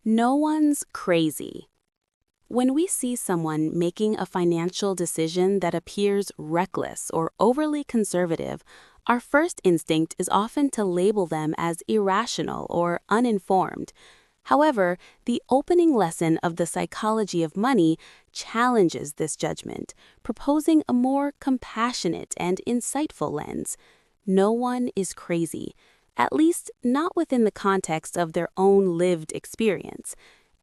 No one's crazy. When we see someone making a financial decision that appears reckless or overly conservative, our first instinct is often to label them as irrational or uninformed. However, the opening lesson of the psychology of money challenges this judgment, proposing a more compassionate and insightful lens. No one is crazy, at least not within the context of their own lived experience.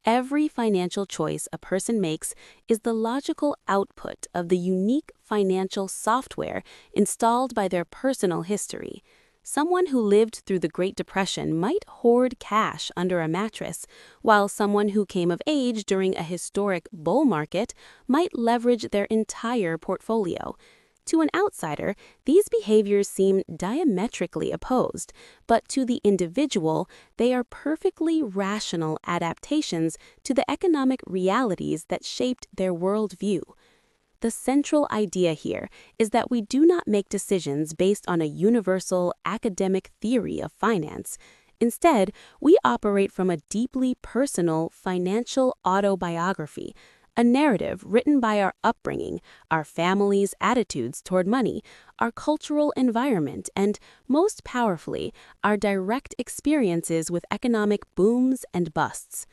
Every financial choice a person makes is the logical output of the unique financial software installed by their personal history. Someone who lived through the Great Depression might hoard cash under a mattress, while someone who came of age during a historic bull market might leverage their entire portfolio. To an outsider, these behaviors seem diametrically opposed, but to the individual, they are perfectly rational adaptations to the economic realities that shaped their worldview. The central idea here is that we do not make decisions based on a universal academic theory of finance. Instead, we operate from a deeply personal financial autobiography, a narrative written by our upbringing, our family's attitudes toward money, our cultural environment, and, most powerfully, our direct experiences with economic booms and busts.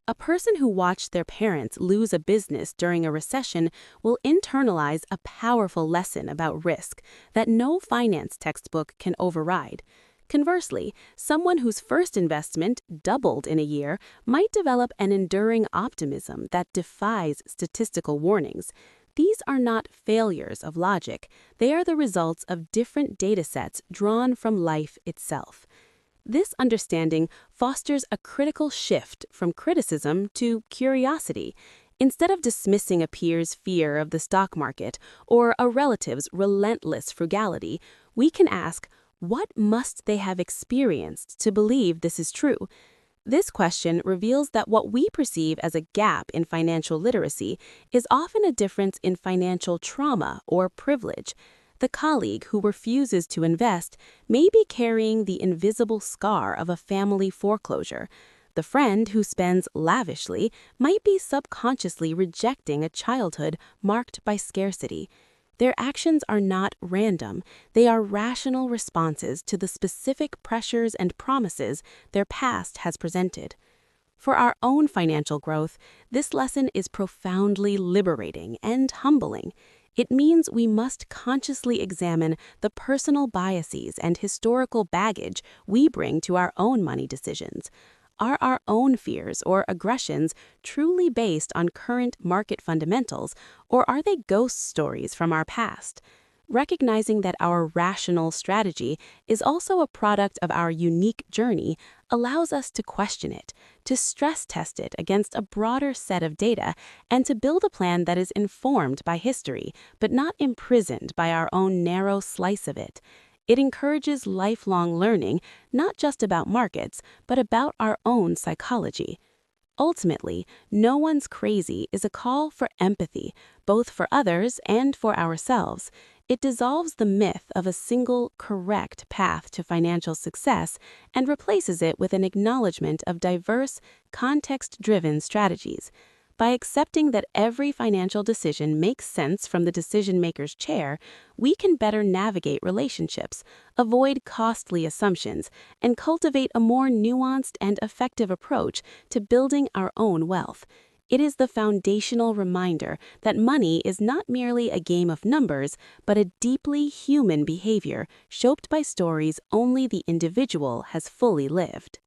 A person who watched their parents lose a business during a recession will internalize a powerful lesson about risk that no finance textbook can override. Conversely, someone whose first investment doubled in a year might develop an enduring optimism that defies statistical warnings. These are not failures of logic. They are the results of different data sets drawn from life itself. This understanding fosters a critical shift from criticism to curiosity. Instead of dismissing a peer's fear of the stock market or a relative's relentless frugality, we can ask, what must they have experienced to believe this is true? This question reveals that what we perceive as a gap in financial literacy is often a difference in financial trauma or privilege. The colleague who refuses to invest may be carrying the invisible scar of a family foreclosure. The friend who spends lavishly might be subconsciously rejecting a childhood marked by scarcity. Their actions are not random. They are rational responses to the specific pressures and promises their past has presented. For our own financial growth, this lesson is profoundly liberating and humbling. It means we must consciously examine the personal biases and historical baggage we bring to our own money decisions. Are our own fears or aggressions truly based on current market fundamentals, or are they ghost stories from our past? Recognizing that our rational strategy is also a product of our unique journey allows us to question it, to stress test it against a broader set of data, and to build a plan that is informed by history, but not imprisoned by our own narrow slice of it. It encourages lifelong learning, not just about markets, but about our own psychology. Ultimately, No One's Crazy is a call for empathy, both for others and for ourselves. It dissolves the myth of a single, correct path to financial success and replaces it with an acknowledgement of diverse, context-driven strategies. By accepting that every financial decision makes sense from the decision-maker's chair, we can better navigate relationships, avoid costly assumptions, and cultivate a more nuanced and effective approach to building our own wealth. It is the foundational reminder that money is not merely a game of numbers, but a deeply human behavior shaped by stories only the individual has fully lived.